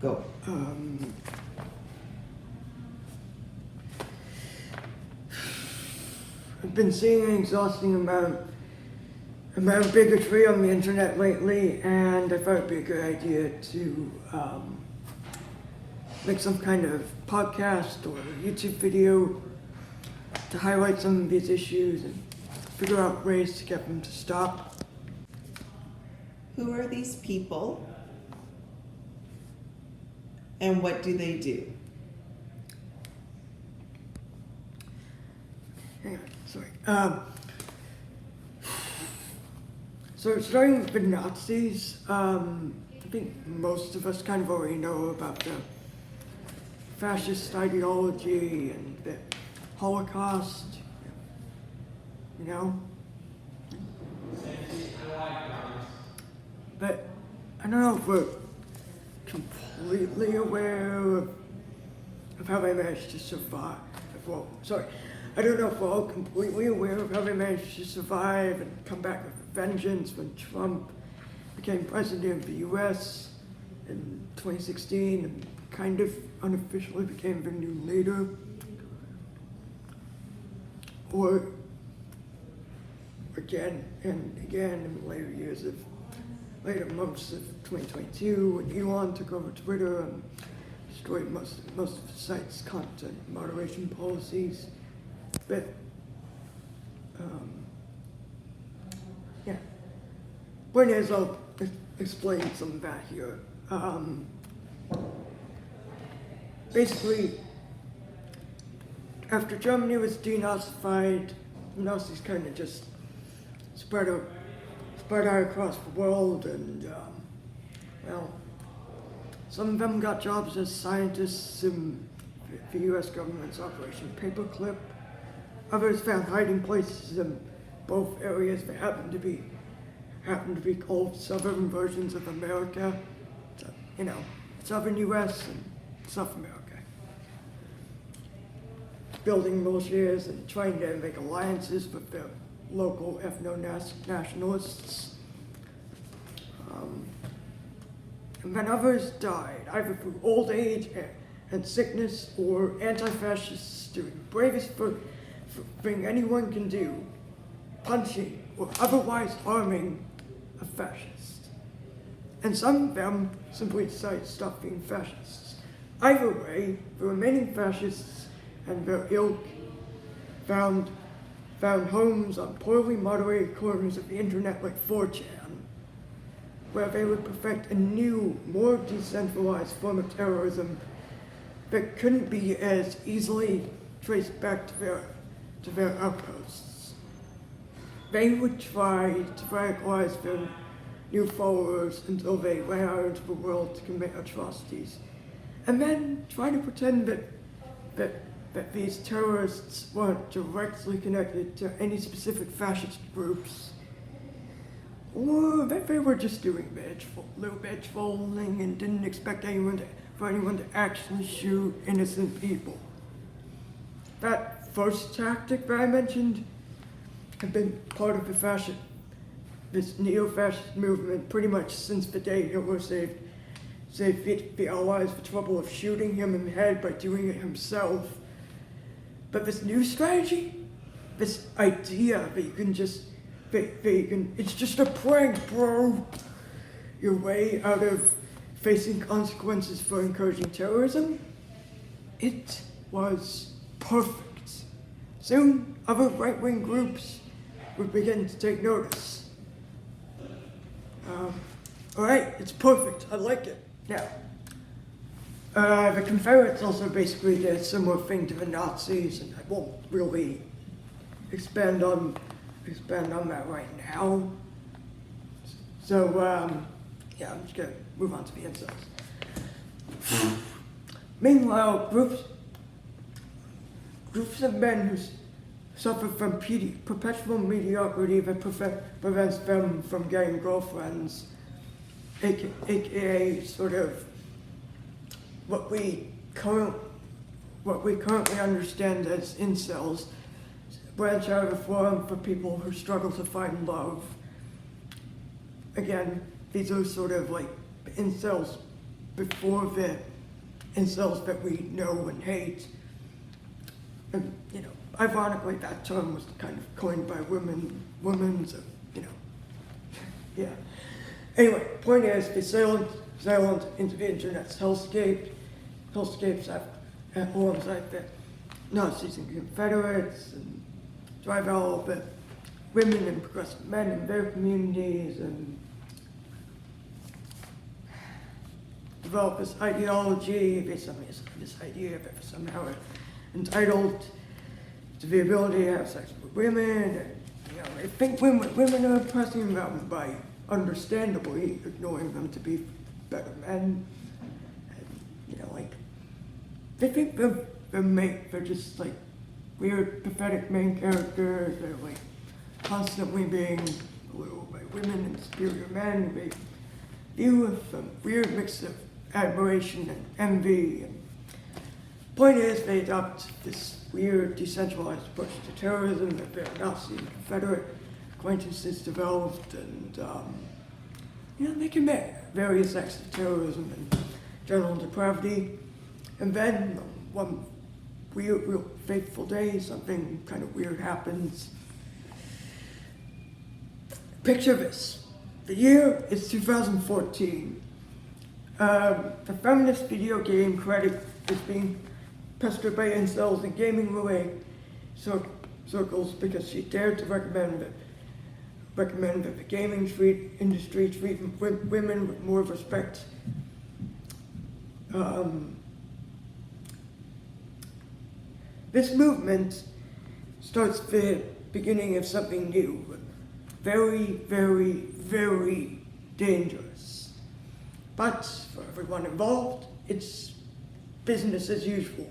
Go. I've been seeing an exhausting amount of bigotry on the internet lately, and I thought it'd be a good idea to make some kind of podcast or YouTube video to highlight some of these issues and figure out ways to get them to stop. Who are these people? And what do they do? Hang on, sorry. So starting with the Nazis, I think most of us kind of already know about the fascist ideology and the Holocaust, you know? But I don't know if we're completely aware of how they managed to survive. Well, sorry, I don't know if we're all completely aware of how they managed to survive and come back with vengeance when Trump became president of the US in 2016 and kind of unofficially became the new leader. Or again and again in the later months of 2022 when Elon took over Twitter and destroyed most of the site's content moderation policies. But yeah, point is, I'll explain some of that here. Basically, after Germany was denazified, the Nazis kind of just spread out across the world, and well, some of them got jobs as scientists in the U.S. government's Operation Paperclip. Others found hiding places in both areas that happened to be called southern versions of America. So, you know, southern U.S. and South America. Building militias and trying to make alliances with their local ethno-nationalists. And then others died, either through old age and sickness or anti-fascists doing the bravest thing anyone can do, punching or otherwise harming a fascist. And some of them simply decided to stop being fascists. Either way, the remaining fascists and their ilk found homes on poorly moderated corners of the internet like 4chan, where they would perfect a new, more decentralized form of terrorism that couldn't be as easily traced back to their outposts. They would try to radicalize their new followers until they ran out into the world to commit atrocities, and then try to pretend that these terrorists weren't directly connected to any specific fascist groups, or that they were just doing little badge folding and didn't expect anyone to actually shoot innocent people. That first tactic that I mentioned had been part of this neo-fascist movement pretty much since the day Hitler saved the Allies the trouble of shooting him in the head by doing it himself. But this new strategy, this idea that you can just, it's just a prank, bro. Your way out of facing consequences for encouraging terrorism, it was perfect. Soon, other right-wing groups would begin to take notice. All right, it's perfect. I like it. Now, the Confederates also basically did a similar thing to the Nazis, and I won't really expand on that right now. So, yeah, I'm just gonna move on to the incels. Meanwhile, groups of men who suffer from perpetual mediocrity that prevents them from getting girlfriends, aka sort of what we currently understand as incels, branch out of a forum for people who struggle to find love. Again, these are sort of like incels before the incels that we know and hate. And, ironically, that term was kind of coined by women, so, yeah. Anyway, point is, they sailed into the internet's hellscapes alongside the Nazis and Confederates, and drive all the women and progressive men in their communities, and develop this ideology based on this idea that they're somehow entitled to the ability to have sex with women, and I think women are oppressing them by understandably ignoring them to be better men. And, they think they're just like weird, pathetic main characters. They're like constantly being belittled by women and superior men. They deal with some weird mix of admiration and envy. And point is, they adopt this weird, decentralized approach to terrorism that their Nazi and Confederate acquaintances developed, and they commit various acts of terrorism and general depravity. And then one weird, real fateful day, something kind of weird happens. Picture this. The year is 2014. The feminist video game critic is being pestered by incels in gaming-related circles because she dared to recommend that the gaming industry treat women with more respect. This movement starts the beginning of something new, very, very, very dangerous. But for everyone involved, it's business as usual.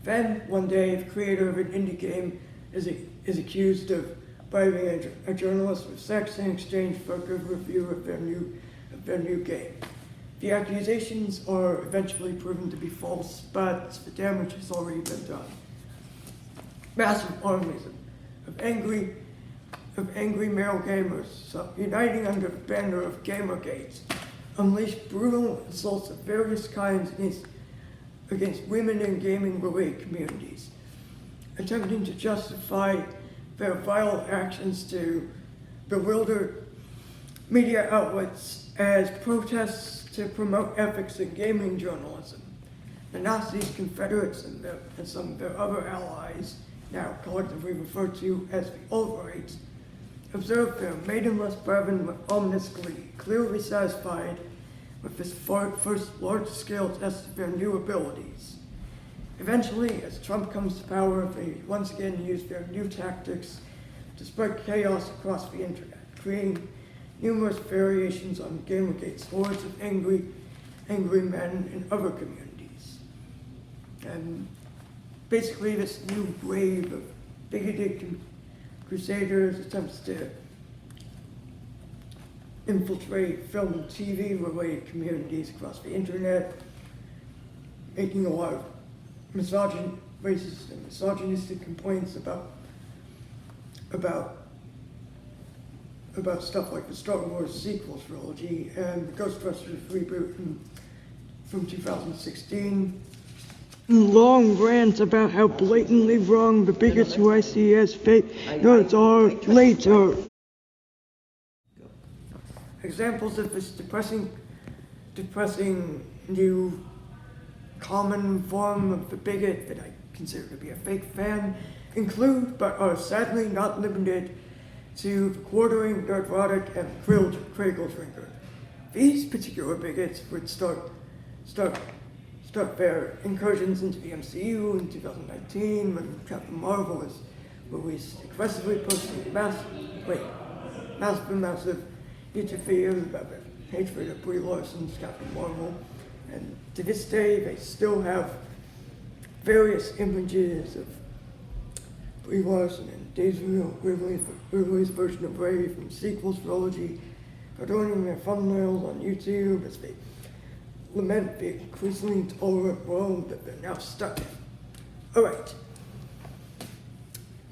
Then, one day, the creator of an indie game is accused of bribing a journalist with sex in exchange for a good review of their new game. The accusations are eventually proven to be false, but the damage has already been done. Massive armies of angry male gamers uniting under the banner of Gamergate unleash brutal assaults of various kinds against women in gaming-related communities, attempting to justify their vile actions to bewilder media outlets as protests to promote ethics in gaming journalism. The Nazis, Confederates, and some of their other allies, now collectively referred to as the alt-rights, observed their maidenless brethren with ominous glee, clearly satisfied with this first large-scale test of their new abilities. Eventually, as Trump comes to power, they once again use their new tactics to spread chaos across the internet, creating numerous variations on Gamergate's hordes of angry men in other communities. And basically, this new wave of bigoted crusaders attempts to infiltrate film and TV-related communities across the internet, making a lot of racist and misogynistic complaints about stuff like the Star Wars sequel trilogy and the Ghostbusters reboot from 2016. Long rants about how blatantly wrong the bigots who I see as fake nerds are later. Examples of this depressing new common form of the bigot that I consider to be a fake fan include, but are sadly not limited to, the quartering, nerdrotic, and Kregel drinker. These particular bigots would start their incursions into the MCU in 2019 when Captain Marvel was released, aggressively posting massive YouTube videos about their hatred of Brie Larson's Captain Marvel. And to this day, they still have various images of Brie Larson and Daisy Ridley's version of Rey from sequels trilogy adorning their thumbnails on YouTube as they lament the increasingly intolerant world that they're now stuck in. Alright.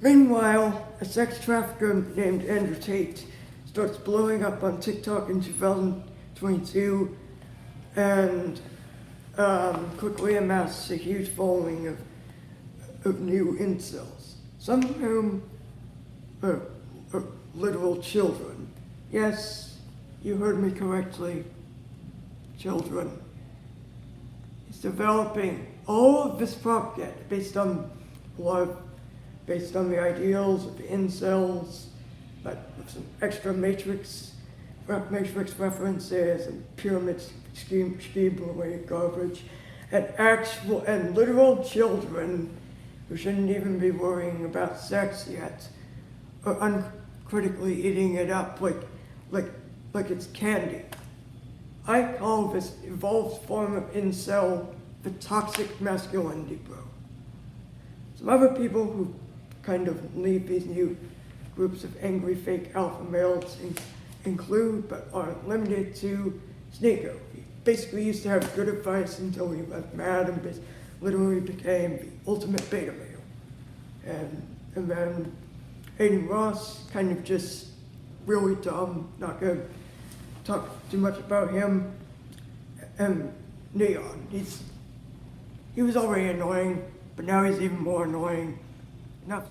Meanwhile, a sex trafficker named Andrew Tate starts blowing up on TikTok in 2022 and quickly amassed a huge following of new incels, some of whom are literal children. Yes, you heard me correctly, children. He's developing all of this propaganda based on the ideals of incels, but with some extra matrix references and pyramid scheme related garbage, and literal children who shouldn't even be worrying about sex yet are uncritically eating it up like it's candy. I call this evolved form of incel the toxic masculinity bro. Some other people who kind of lead these new groups of angry fake alpha males include, but aren't limited to, Sneeko. He basically used to have good advice until he went mad and literally became the ultimate beta male. And then Aiden Ross, kind of just really dumb, not gonna talk too much about him. And Neon, he was already annoying, but now he's even more annoying. Not